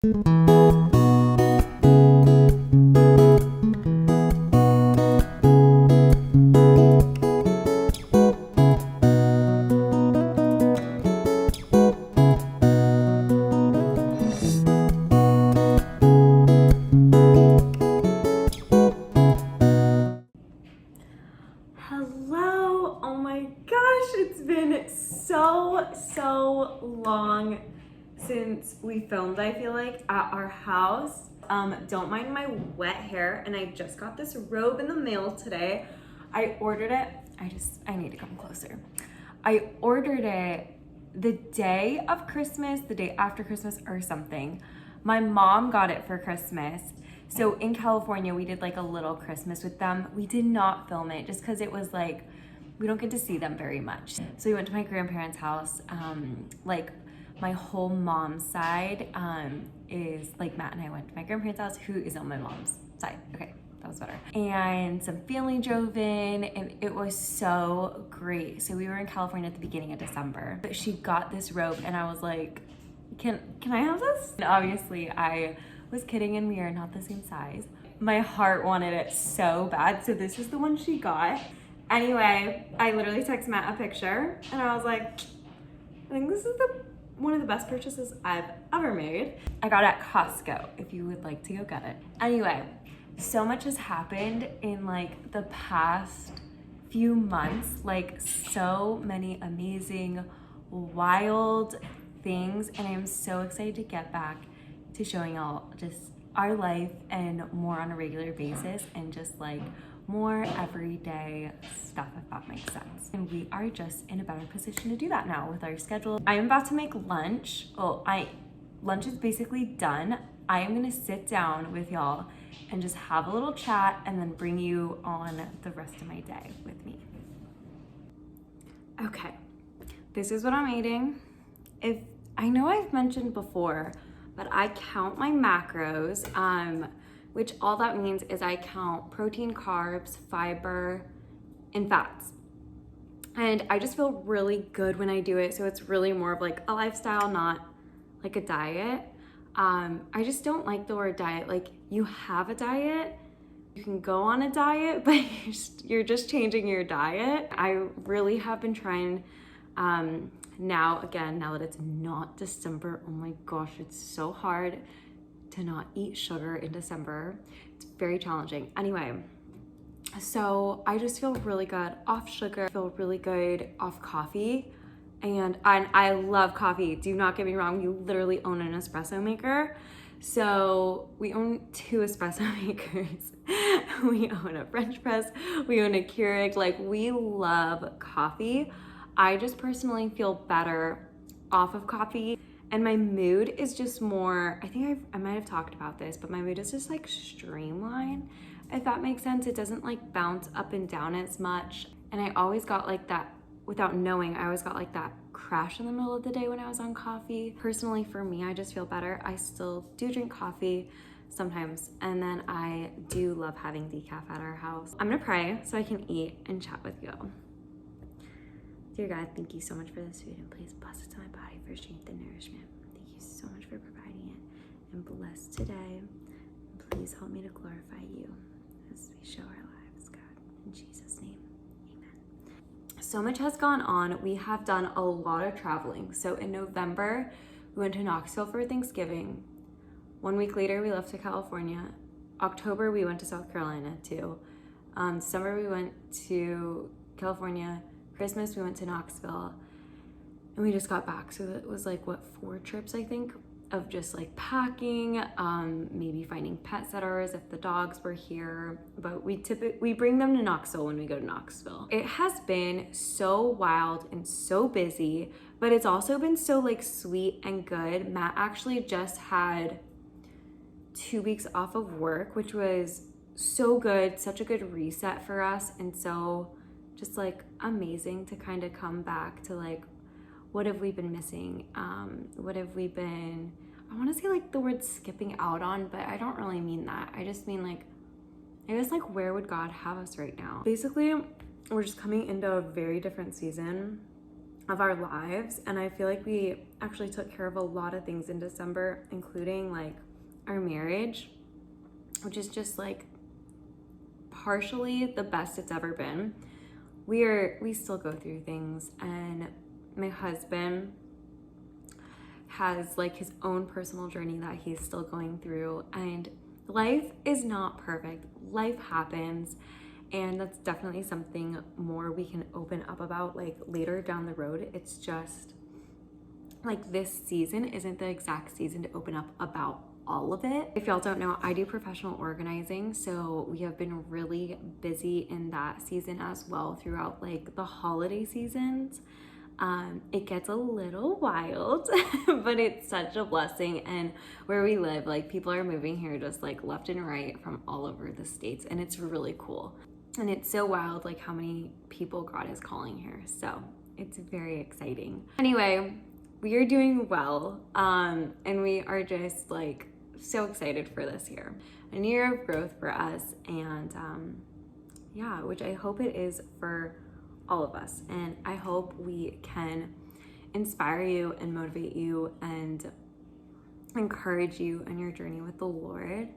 Hello, oh my gosh, it's been so long since we filmed, I feel like, at our house. Don't mind my wet hair, and I just got this robe in the mail today. I ordered it, I need to come closer. I ordered it the day of Christmas, the day after Christmas or something. My mom got it for Christmas. So in California, we did like a little Christmas with them. We did not film it just because it was like, we don't get to see them very much. So we went to my grandparents' house. Like my whole mom's side is like Matt and I went to my grandparents' house, who is on my mom's side. Okay, that was better. And some family drove in and it was so great. So we were in California at the beginning of December. But she got this robe and I was like, can I have this? And obviously I was kidding and we are not the same size. My heart wanted it so bad. So this is the one she got. Anyway, I literally texted Matt a picture and I was like, I think this is one of the best purchases I've ever made. I got it at Costco if you would like to go get it. Anyway, so much has happened in like the past few months, like so many amazing, wild things. And I'm so excited to get back to showing y'all just our life and more on a regular basis and just like more everyday stuff, if that makes sense. And we are just in a better position to do that now with our schedule. I am about to make lunch. Lunch is basically done. I am gonna sit down with y'all and just have a little chat and then bring you on the rest of my day with me. Okay, this is what I'm eating. I know I've mentioned before, but I count my macros, which all that means is I count protein, carbs, fiber, and fats. And I just feel really good when I do it. So it's really more of like a lifestyle, not like a diet. I just don't like the word diet. Like you have a diet, you can go on a diet, but you're just changing your diet. I really have been trying, now that it's not December, oh my gosh, it's so hard to not eat sugar in December. It's very challenging. Anyway, so I just feel really good off sugar, I feel really good off coffee, and I love coffee. Do not get me wrong, we literally own an espresso maker. So we own 2 espresso makers. We own a French press, we own a Keurig, like we love coffee. I just personally feel better off of coffee, and my mood is just more, I think I might have talked about this, but my mood is just like streamlined, if that makes sense. It doesn't like bounce up and down as much. And I always got like that, without knowing, I always got like that crash in the middle of the day when I was on coffee. Personally, for me, I just feel better. I still do drink coffee sometimes, and then I do love having decaf at our house. I'm gonna pray so I can eat and chat with you. Dear God, thank you so much for this food, and please bless it to my body for strength and nourishment. Thank you so much for providing it, and bless today. And please help me to glorify you as we show our lives, God. In Jesus' name, amen. So much has gone on. We have done a lot of traveling. So in November, we went to Knoxville for Thanksgiving. 1 week later, we left to California. October, we went to South Carolina too. December, we went to California. Christmas, we went to Knoxville, and we just got back. So it was like, what, 4 trips, I think, of just like packing, maybe finding pet sitters if the dogs were here. But we bring them to Knoxville when we go to Knoxville. It has been so wild and so busy, but it's also been so like sweet and good. Matt actually just had 2 weeks off of work, which was so good, such a good reset for us, and so just like amazing to kind of come back to like, what have we been missing? What have we been, I want to say like the word skipping out on, but I don't really mean that. I just mean like, I guess like, where would God have us right now? Basically, we're just coming into a very different season of our lives. And I feel like we actually took care of a lot of things in December, including like our marriage, which is just like partially the best it's ever been. We still go through things, and my husband has like his own personal journey that he's still going through, and life is not perfect. Life happens, and that's definitely something more we can open up about like later down the road. It's just like this season isn't the exact season to open up about all of it. If y'all don't know, I do professional organizing, so we have been really busy in that season as well throughout like the holiday seasons. It gets a little wild, but it's such a blessing. And where we live, like people are moving here just like left and right from all over the states, and it's really cool. And it's so wild like how many people God is calling here. So it's very exciting. Anyway, we are doing well, and we are just like so excited for this year, a new year of growth for us, and yeah, which I hope it is for all of us. And I hope we can inspire you and motivate you and encourage you in your journey with the Lord.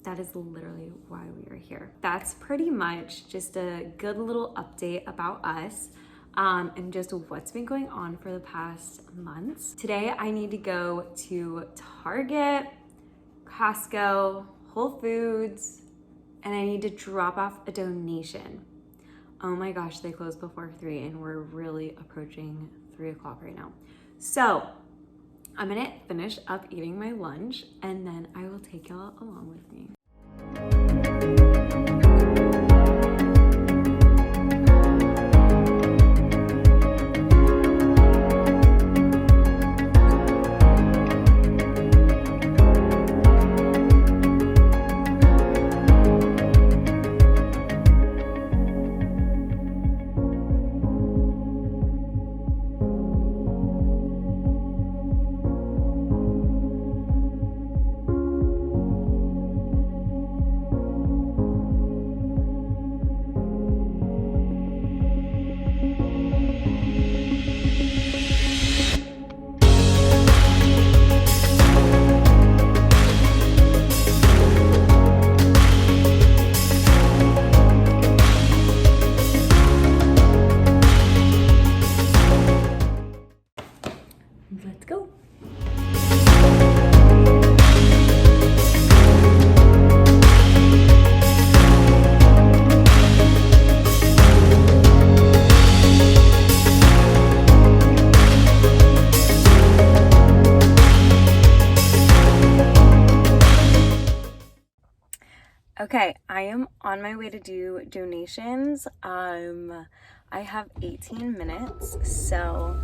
That is literally why we are here. That's pretty much just a good little update about us. And just what's been going on for the past months. Today, I need to go to Target, Costco, Whole Foods, and I need to drop off a donation. Oh my gosh, they close before 3, and we're really approaching 3 o'clock right now. So I'm gonna finish up eating my lunch, and then I will take y'all along with me. Let's go. Okay, I am on my way to do donations. I have 18 minutes, so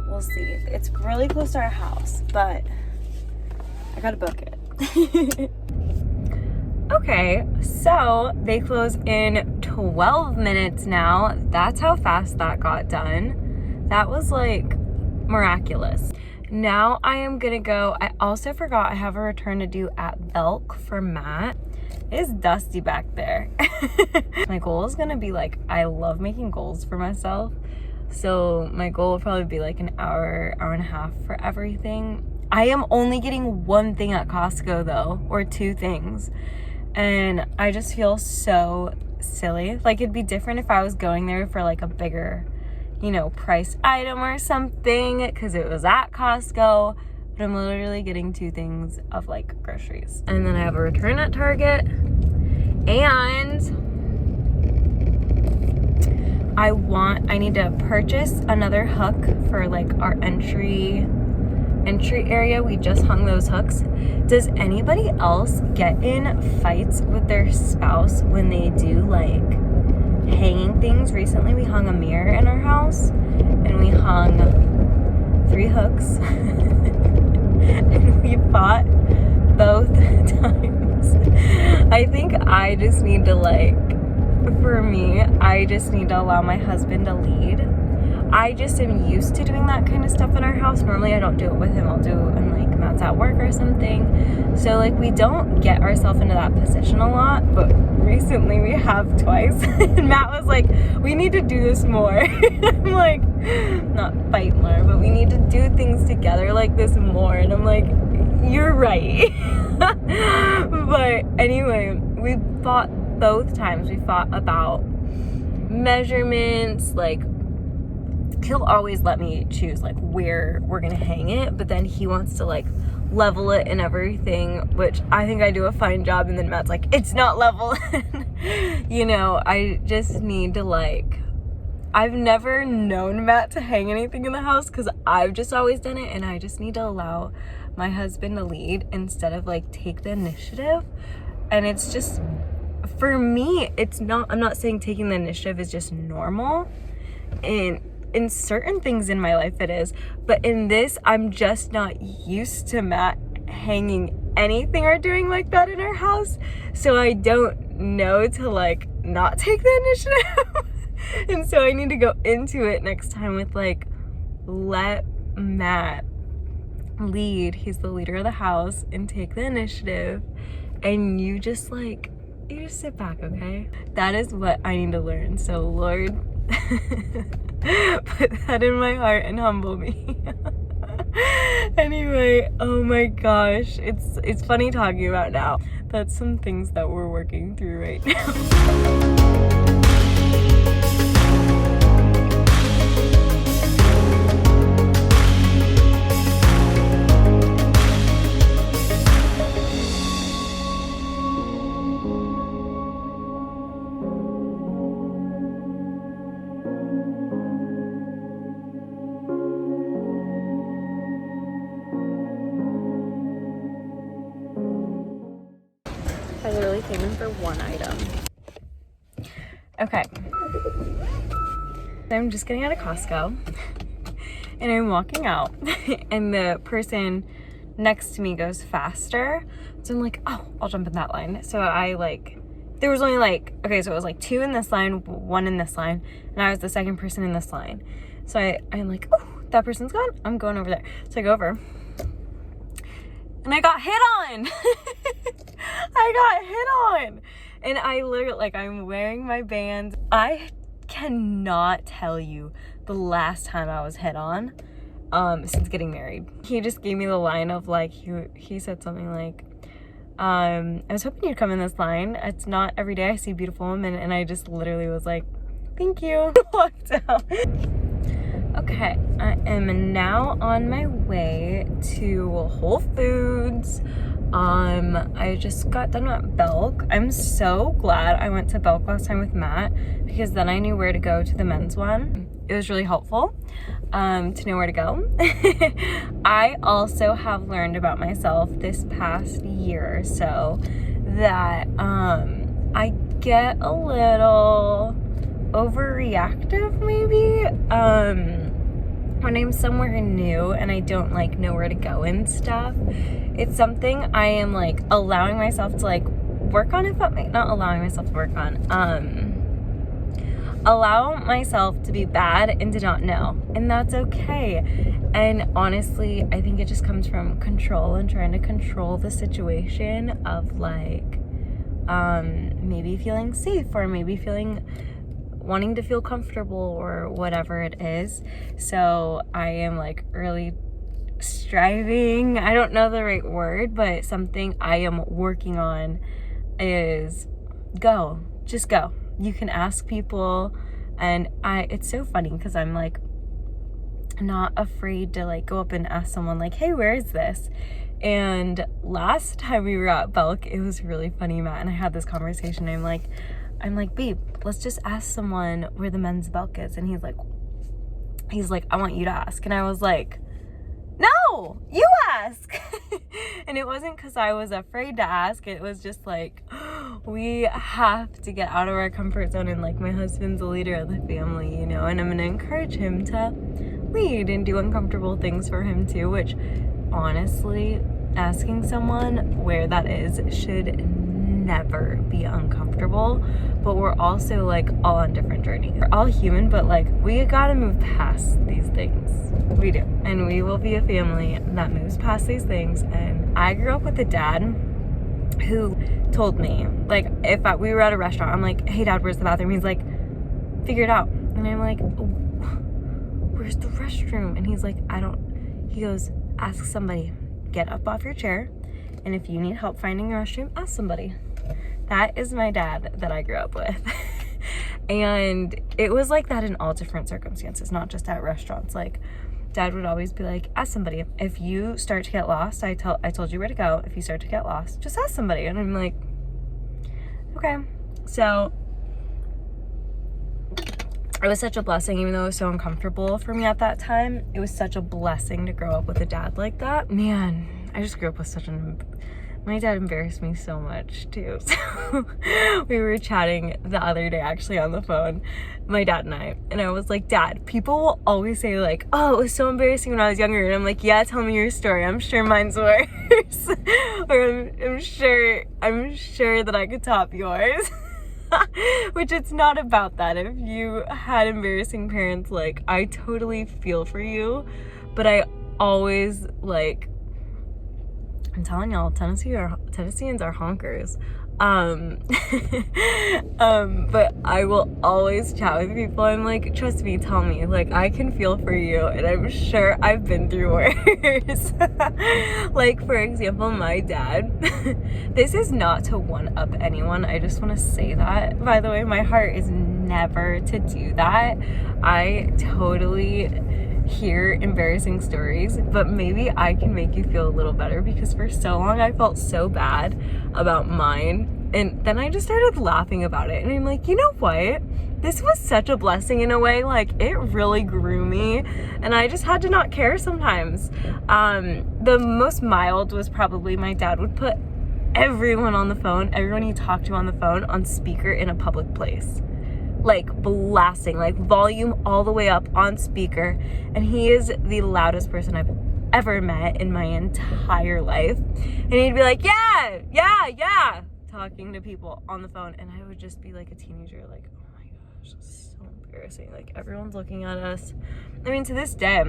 we'll see. It's really close to our house, but I gotta book it. Okay, so they close in 12 minutes now. That's how fast that got done. That was like miraculous. Now I am gonna go. I also forgot I have a return to do at Belk for Matt. It is dusty back there. My goal is gonna be like, I love making goals for myself. So my goal will probably be like an hour, hour and a half for everything. I am only getting one thing at Costco though, or 2 things. And I just feel so silly. Like it'd be different if I was going there for like a bigger, you know, priced item or something, because it was at Costco. But I'm literally getting 2 things of like groceries. And then I have a return at Target. And I need to purchase another hook for like our entry area. We just hung those hooks. Does anybody else get in fights with their spouse when they do like hanging things? Recently we hung a mirror in our house, and we hung 3 hooks and we fought both times. I think I just need to like, for me, I just need to allow my husband to lead. I just am used to doing that kind of stuff in our house. Normally I don't do it with him. I'll do it when like Matt's at work or something. So like we don't get ourselves into that position a lot, but recently we have twice. And Matt was like, we need to do this more. I'm like, not fight more, but we need to do things together like this more. And I'm like, you're right. But anyway, we fought both times. We fought about measurements. Like, he'll always let me choose like where we're gonna hang it, but then he wants to like level it and everything, which I think I do a fine job, and then Matt's like, it's not level. You know, I just need to like, I've never known Matt to hang anything in the house because I've just always done it, and I just need to allow my husband to lead instead of like take the initiative. And it's just, for me, it's not, I'm not saying taking the initiative is just normal, and in certain things in my life it is, but in this, I'm just not used to Matt hanging anything or doing like that in our house, so I don't know to like not take the initiative. And so I need to go into it next time with like, let Matt lead. He's the leader of the house, and take the initiative, and you just like, you just sit back, okay? That is what I need to learn. So Lord, put that in my heart and humble me. Anyway, oh my gosh, it's funny talking about now. That's some things that we're working through right now. I literally came in for one item. Okay. I'm just getting out of Costco and I'm walking out and the person next to me goes faster. So I'm like, oh, I'll jump in that line. So I like, there was only like, okay, so it was like 2 in this line, 1 in this line, and I was the second person in this line. So I'm like, oh, that person's gone. I'm going over there. So I go over. And I got hit on. I got hit on. And I literally, like, I'm wearing my bands. I cannot tell you the last time I was hit on since getting married. He just gave me the line of like, he said something like, I was hoping you'd come in this line. It's not every day I see beautiful women. And I just literally was like, thank you. Walked out. Okay, I am now on my way to Whole Foods. I just got done at Belk. I'm so glad I went to Belk last time with Matt, because then I knew where to go to the men's one. It was really helpful to know where to go. I also have learned about myself this past year or so that I get a little overreactive maybe when I'm somewhere new and I don't like know where to go and stuff. It's something I am like allowing myself to like work on, if that may, not allowing myself to work on, allow myself to be bad and to not know, and that's okay. And honestly, I think it just comes from control and trying to control the situation of like maybe feeling safe, or maybe wanting to feel comfortable, or whatever it is. So I am like really striving, I don't know the right word, but something I am working on is go, just go. You can ask people, and it's so funny because I'm like not afraid to like go up and ask someone like, hey, where is this? And last time we were at Belk, it was really funny. Matt and I had this conversation. I'm like, babe, let's just ask someone where the men's Belk is. And he's like, I want you to ask. And I was like, no, you ask. And it wasn't because I was afraid to ask. It was just like, we have to get out of our comfort zone. And like, my husband's the leader of the family, you know, and I'm going to encourage him to lead and do uncomfortable things for him too, which honestly, asking someone where that is should never be uncomfortable, but we're also like all on different journeys. We're all human, but like we gotta move past these things. We do. And we will be a family that moves past these things. And I grew up with a dad who told me, like, if we were at a restaurant, I'm like, hey dad, where's the bathroom? He's like, figure it out. And I'm like, where's the restroom? And he's like, he goes, ask somebody, get up off your chair, and if you need help finding a restroom, ask somebody. That is my dad that I grew up with. And it was like that in all different circumstances, not just at restaurants. Like, dad would always be like, ask somebody. If you start to get lost, I told you where to go. If you start to get lost, just ask somebody. And I'm like, okay. So it was such a blessing, even though it was so uncomfortable for me at that time. It was such a blessing to grow up with a dad like that. Man, I just grew up with my dad embarrassed me so much too. So we were chatting the other day actually on the phone, my dad and I was like, Dad, people will always say like, oh, it was so embarrassing when I was younger. And I'm like, yeah, tell me your story. I'm sure mine's worse. Or I'm sure that I could top yours. Which it's not about that. If you had embarrassing parents, like, I totally feel for you, but I always, like, I'm telling y'all, Tennesseans are honkers. But I will always chat with people. I'm like, trust me, tell me, like, I can feel for you, and I'm sure I've been through worse. Like, for example, my dad, this is not to one up anyone, I just want to say that, by the way, my heart is never to do that. I totally hear embarrassing stories, but maybe I can make you feel a little better, because for so long I felt so bad about mine, and then I just started laughing about it, and I'm like, you know what, this was such a blessing in a way. Like, it really grew me, and I just had to not care sometimes. The most mild was probably my dad would put everyone he talked to on the phone on speaker in a public place, like blasting, like volume all the way up on speaker. And he is the loudest person I've ever met in my entire life. And he'd be like, yeah, talking to people on the phone. And I would just be like a teenager, like, oh my gosh, this is so embarrassing. Like, everyone's looking at us. I mean, to this day,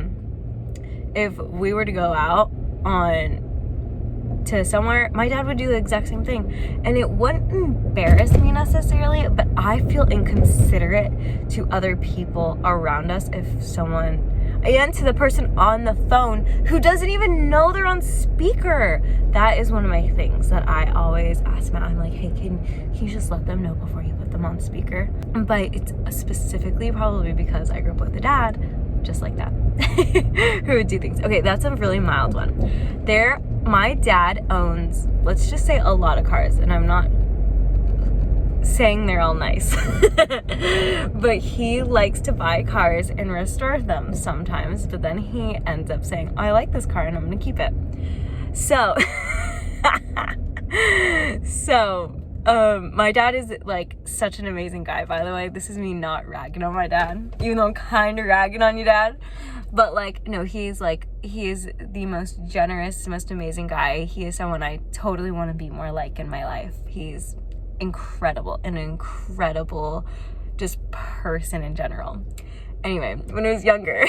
if we were to go out to somewhere, my dad would do the exact same thing, and it wouldn't embarrass me necessarily, but I feel inconsiderate to other people around us if someone, and to the person on the phone who doesn't even know they're on speaker. That is one of my things that I always ask Matt. I'm like, hey, can you just let them know before you put them on speaker? But it's specifically probably because I grew up with a dad just like that who would do things. Okay, that's a really mild one. My dad owns, let's just say, a lot of cars, and I'm not saying they're all nice, but he likes to buy cars and restore them sometimes, but then he ends up saying, oh, I like this car and I'm gonna keep it. So my dad is like such an amazing guy, by the way. This is me not ragging on my dad, even though I'm kind of ragging on you, Dad. But like, no, he is the most generous, most amazing guy. He is someone I totally want to be more like in my life. He's incredible, an incredible just person in general. Anyway, when I was younger,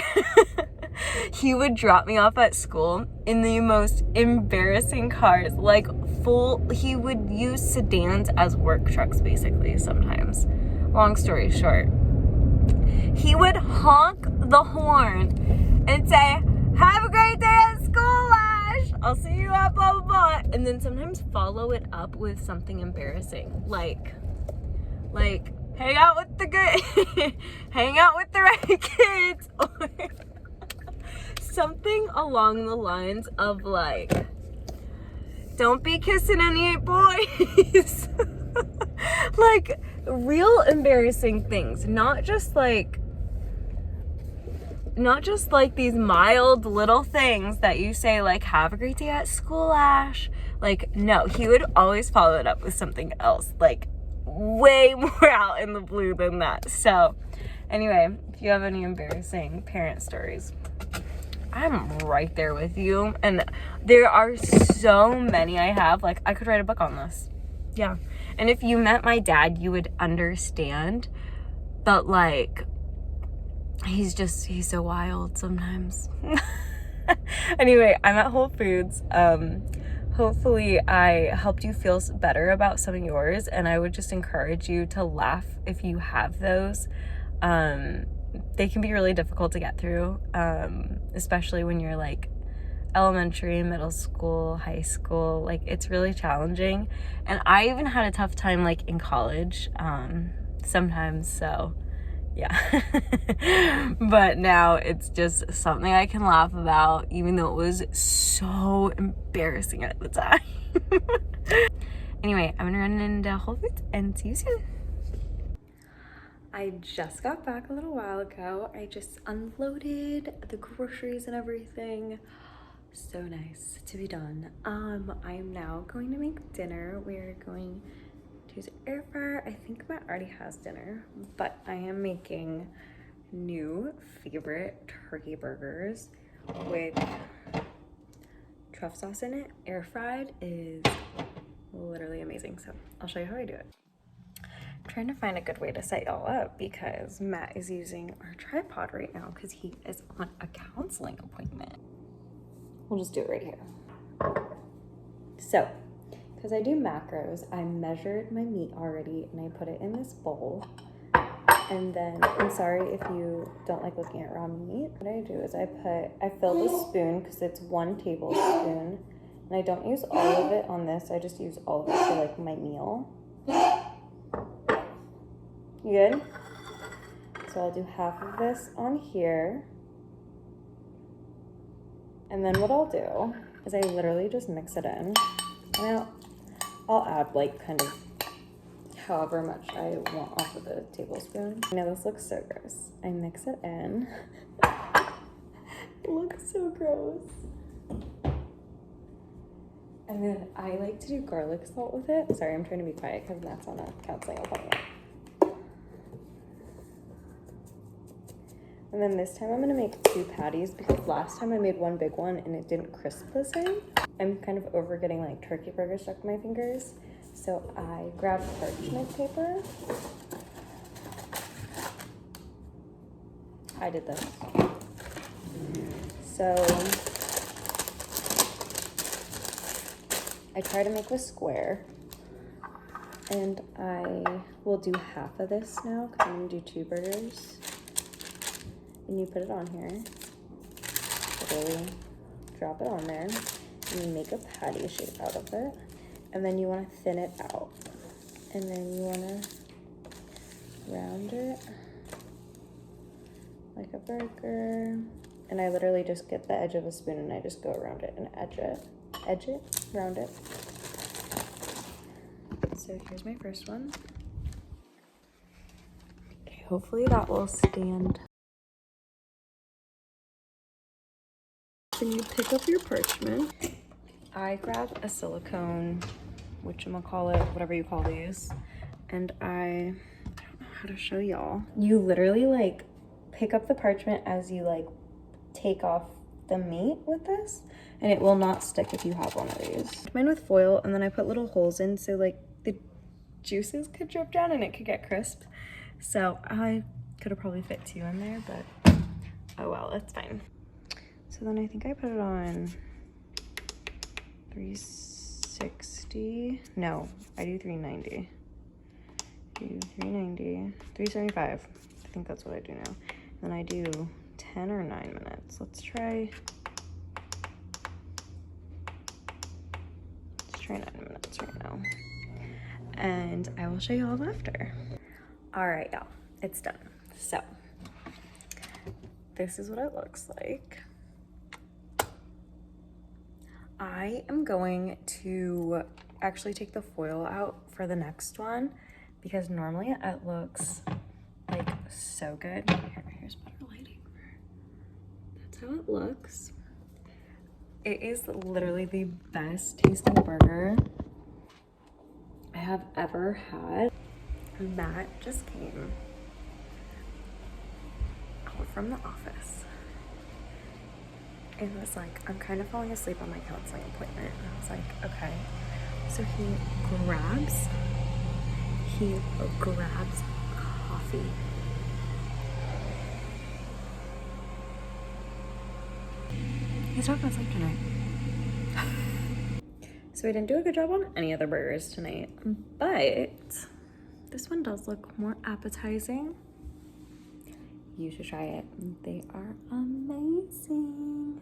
he would drop me off at school in the most embarrassing cars, like he would use sedans as work trucks basically sometimes. Long story short, he would honk the horn and say, have a great day at school, Ash. I'll see you at blah, blah, blah. And then sometimes follow it up with something embarrassing. Like, hang out with the right kids. Or something along the lines of like, don't be kissing any boys. Like, real embarrassing things, not just like these mild little things that you say, like, have a great day at school, Ash. Like, no, he would always follow it up with something else, like way more out in the blue than that. So anyway, if you have any embarrassing parent stories, I'm right there with you. And there are so many I have. Like, I could write a book on this. Yeah. And if you met my dad, you would understand. But like, he's so wild sometimes. Anyway, I'm at Whole Foods. Hopefully I helped you feel better about some of yours, and I would just encourage you to laugh if you have those. They can be really difficult to get through, especially when you're like elementary, middle school, high school. Like, it's really challenging, and I even had a tough time like in college sometimes, so yeah. But now it's just something I can laugh about, even though it was so embarrassing at the time. Anyway, I'm gonna run into Whole Foods and see you soon. I just got back a little while ago. I just unloaded the groceries and everything. So nice to be done. I am now going to make dinner. We're going to use an air fryer. I think Matt already has dinner, but I am making new favorite turkey burgers with truffle sauce in it. Air fried is literally amazing. So I'll show you how I do it. I'm trying to find a good way to set y'all up because Matt is using our tripod right now because he is on a counseling appointment. We'll just do it right here. So, because I do macros, I measured my meat already and I put it in this bowl. And then, I'm sorry if you don't like looking at raw meat. What I do is I fill the spoon because it's 1 tablespoon. And I don't use all of it on this. I just use all of it for like my meal. You good? So I'll do half of this on here. And then what I'll do is I literally just mix it in. And I'll add like kind of however much I want off of the tablespoon. I know this looks so gross. I mix it in. It looks so gross. And then I like to do garlic salt with it. Sorry, I'm trying to be quiet because Matt's on a counseling appointment. And then this time I'm gonna make 2 patties because last time I made 1 big one and it didn't crisp the same. I'm kind of over getting like turkey burgers stuck in my fingers. So I grabbed parchment paper. I did this. So I try to make a square. And I will do half of this now because I'm gonna do 2 burgers. And you put it on here, literally drop it on there, and you make a patty shape out of it, and then you want to thin it out, and then you want to round it like a burger, and I literally just get the edge of a spoon and I just go around it and round it. So here's my first one. Okay, hopefully that will stand. Then you pick up your parchment. I grab a silicone, whatchamacallit, whatever you call these, and I don't know how to show y'all. You literally like pick up the parchment as you like take off the meat with this, and it will not stick if you have one of these. Mine with foil, and then I put little holes in so like the juices could drip down and it could get crisp. So I could have probably fit 2 in there, but oh well, it's fine. So then I think I put it on 360. No, I do 390. I do 390, 375. I think that's what I do now. Then I do 10 or 9 minutes. Let's try 9 minutes right now. And I will show you all after. All right, y'all, it's done. So this is what it looks like. I am going to actually take the foil out for the next one because normally it looks like so good. Here's better lighting. That's how it looks. It is literally the best tasting burger I have ever had. Matt just came out from the office. It was like, I'm kind of falling asleep on my counseling appointment. And I was like, okay. So he grabs coffee. He's not gonna sleep tonight. So we didn't do a good job on any other burgers tonight, but this one does look more appetizing. You should try it. They are amazing.